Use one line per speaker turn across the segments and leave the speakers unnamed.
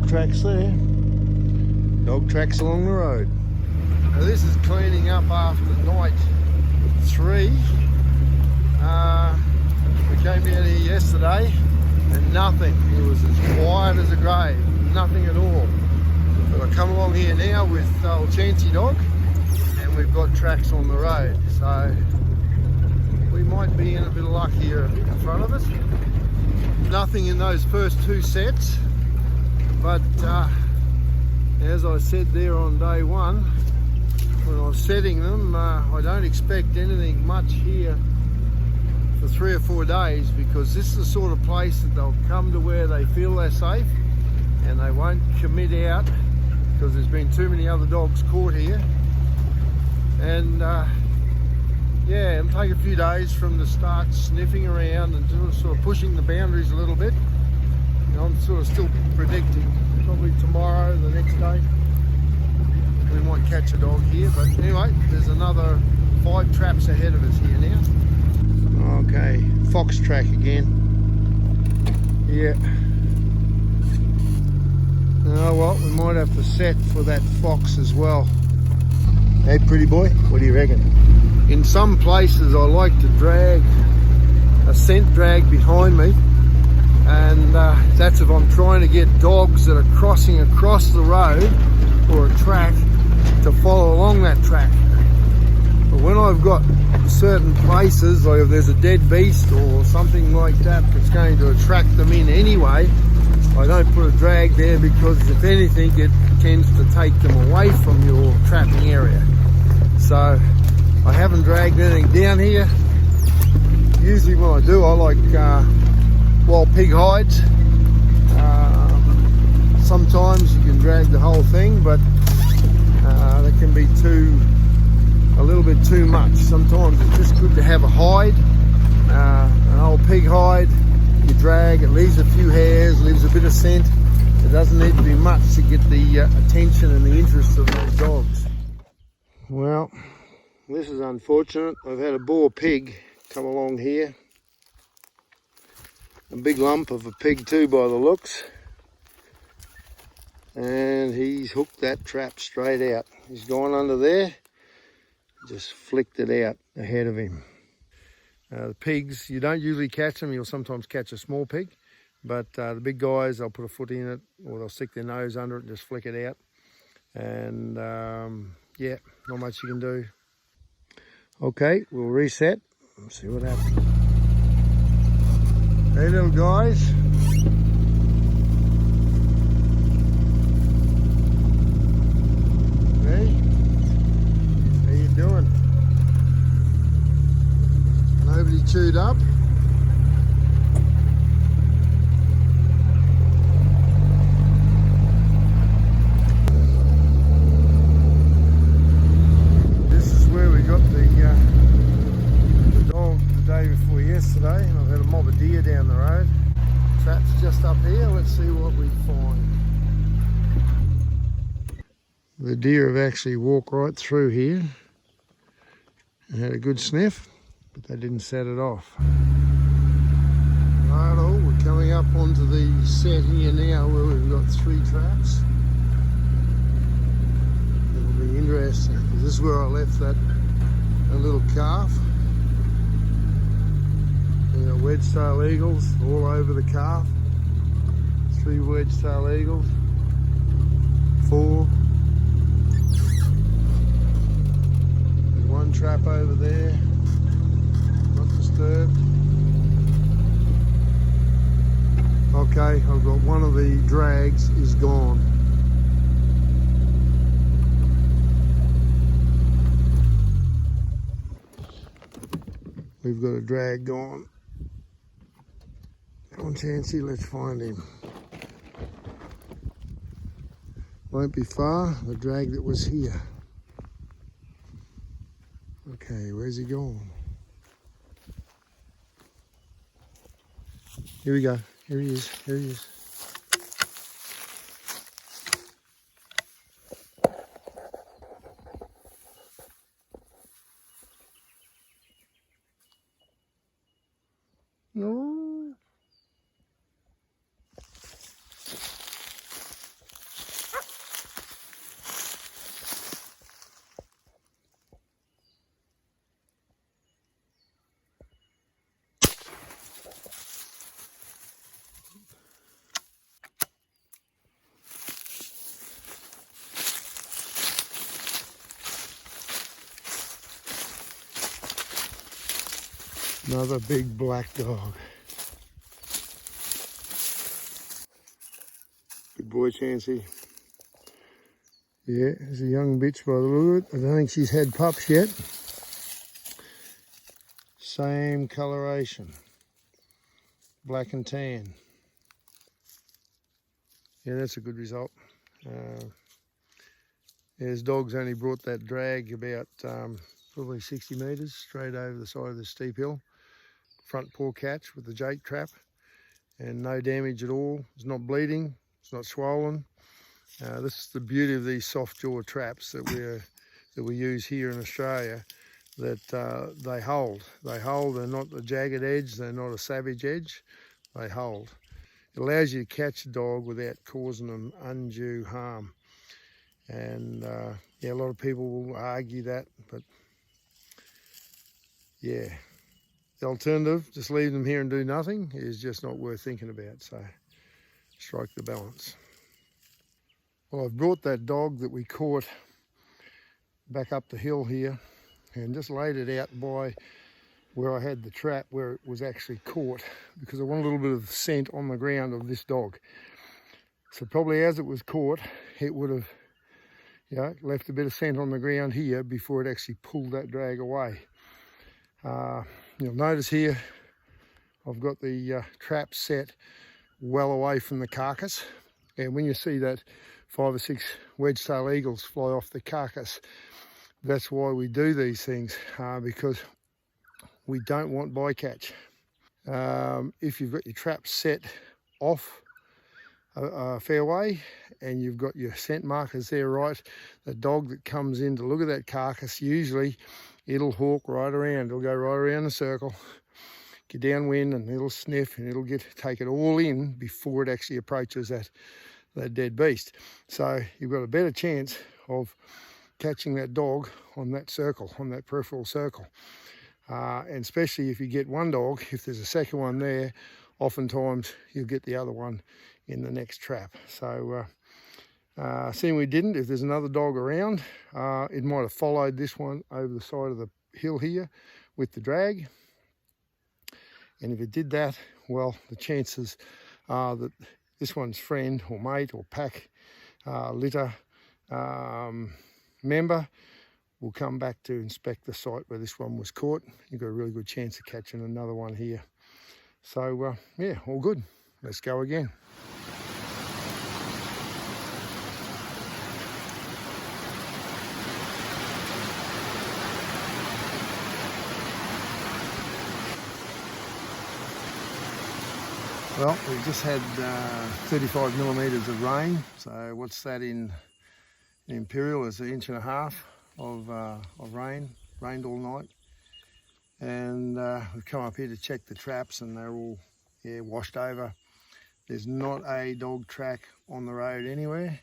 tracks there. Dog tracks along the road. Now this is cleaning up after night 3. We came down here yesterday and nothing. It was as quiet as a grave, nothing at all. But I come along here now with old Chancy dog and we've got tracks on the road. So we might be in a bit of luck here in front of us. Nothing in those first 2 sets, but as I said there on day 1, when I was setting them, I don't expect anything much here for 3 or 4 days, because this is the sort of place that they'll come to where they feel they're safe and they won't commit out, because there's been too many other dogs caught here. And yeah, it'll take a few days from the start sniffing around and sort of pushing the boundaries a little bit. And I'm sort of still predicting probably tomorrow, the next day, we might catch a dog here. But anyway, there's another 5 traps ahead of us here now. Okay, fox track again. Yeah. Oh well, we might have to set for that fox as well. Hey, pretty boy, what do you reckon? In some places I like to drag a scent drag behind me, and that's if I'm trying to get dogs that are crossing across the road or a track to follow along that track. But when I've got certain places, like if there's a dead beast or something like that that's going to attract them in anyway, I don't put a drag there, because if anything it tends to take them away from your trapping area. So I haven't dragged anything down here. Usually when I do, I like wild pig hides. Sometimes you can drag the whole thing, but that can be a little bit too much. Sometimes it's just good to have a hide, an old pig hide. You drag, it leaves a few hairs, leaves a bit of scent. It doesn't need to be much to get the attention and the interest of those dogs. Well, this is unfortunate. I've had a boar pig come along here. A big lump of a pig too by the looks. And he's hooked that trap straight out. He's gone under there, just flicked it out ahead of him. The pigs, you don't usually catch them. You'll sometimes catch a small pig, but the big guys, they'll put a foot in it or they'll stick their nose under it and just flick it out. And yeah, not much you can do. Okay, we'll reset and see what happens. Hey little guys. Hey, how you doing? Nobody chewed up? Yesterday, and I've had a mob of deer down the road. Trap's just up here. Let's see what we find. The deer have actually walked right through here and had a good sniff, but they didn't set it off. Righto, we're coming up onto the set here now where we've got 3 traps. It'll be interesting because this is where I left that little calf. Wedge-tail eagles all over the calf. 3 wedge-tail eagles. 4. There's 1 trap over there. Not disturbed. Okay, I've got one of the drags is gone. We've got a drag gone. Come on, Chancy, let's find him. Won't be far, the drag that was here. Okay, where's he gone? Here we go. Here he is. Here he is. No. Another big black dog. Good boy, Chansey. Yeah, there's a young bitch by the look of it. I don't think she's had pups yet. Same coloration. Black and tan. Yeah, that's a good result. His dog's only brought that drag about probably 60 metres straight over the side of the steep hill. Front paw catch with the jake trap, and no damage at all. It's not bleeding, it's not swollen. This is the beauty of these soft jaw traps that we use here in Australia, that they hold. They hold, they're not a jagged edge, they're not a savage edge, they hold. It allows you to catch a dog without causing them undue harm. And yeah, a lot of people will argue that, but yeah, the alternative, just leave them here and do nothing, is just not worth thinking about. So strike the balance. Well, I've brought that dog that we caught back up the hill here and just laid it out by where I had the trap where it was actually caught, because I want a little bit of scent on the ground of this dog. So probably as it was caught, it would have, you know, left a bit of scent on the ground here before it actually pulled that drag away. You'll notice here I've got the trap set well away from the carcass, and when you see that 5 or 6 wedge-tail eagles fly off the carcass, that's why we do these things, because we don't want bycatch. If you've got your trap set off a fair way and you've got your scent markers there right, the dog that comes in to look at that carcass, usually it'll hawk right around. It'll go right around the circle, get downwind, and it'll sniff, and it'll take it all in before it actually approaches that dead beast. So you've got a better chance of catching that dog on that circle, on that peripheral circle. And especially if you get one dog, if there's a second one there, oftentimes you'll get the other one in the next trap. So seeing we didn't, if there's another dog around, it might have followed this one over the side of the hill here with the drag. And if it did that, well, the chances are that this one's friend or mate or pack litter member will come back to inspect the site where this one was caught. You've got a really good chance of catching another one here. So yeah, all good. Let's go again. Well, we've just had 35 millimetres of rain. So what's that in Imperial? Is 1.5 inches of rain. Rained all night. And we've come up here to check the traps, and they're all washed over. There's not a dog track on the road anywhere.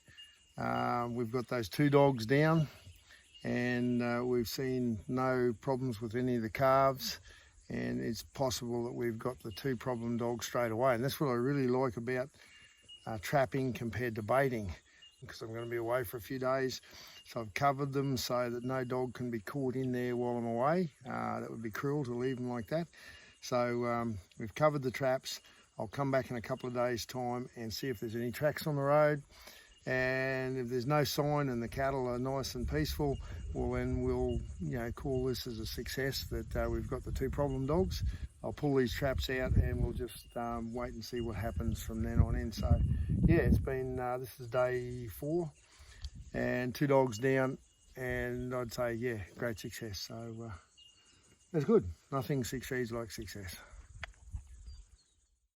We've got those 2 dogs down, and we've seen no problems with any of the calves. And it's possible that we've got the 2 problem dogs straight away. And that's what I really like about trapping compared to baiting, because I'm going to be away for a few days. So I've covered them so that no dog can be caught in there while I'm away. That would be cruel to leave them like that. So we've covered the traps. I'll come back in a couple of days' time and see if there's any tracks on the road. And if there's no sign and the cattle are nice and peaceful, well then we'll call this as a success that we've got the 2 problem dogs. I'll pull these traps out and we'll just wait and see what happens from then on in. So yeah, it's been, this is day 4 and 2 dogs down, and I'd say, yeah, great success. So that's good. Nothing succeeds like success.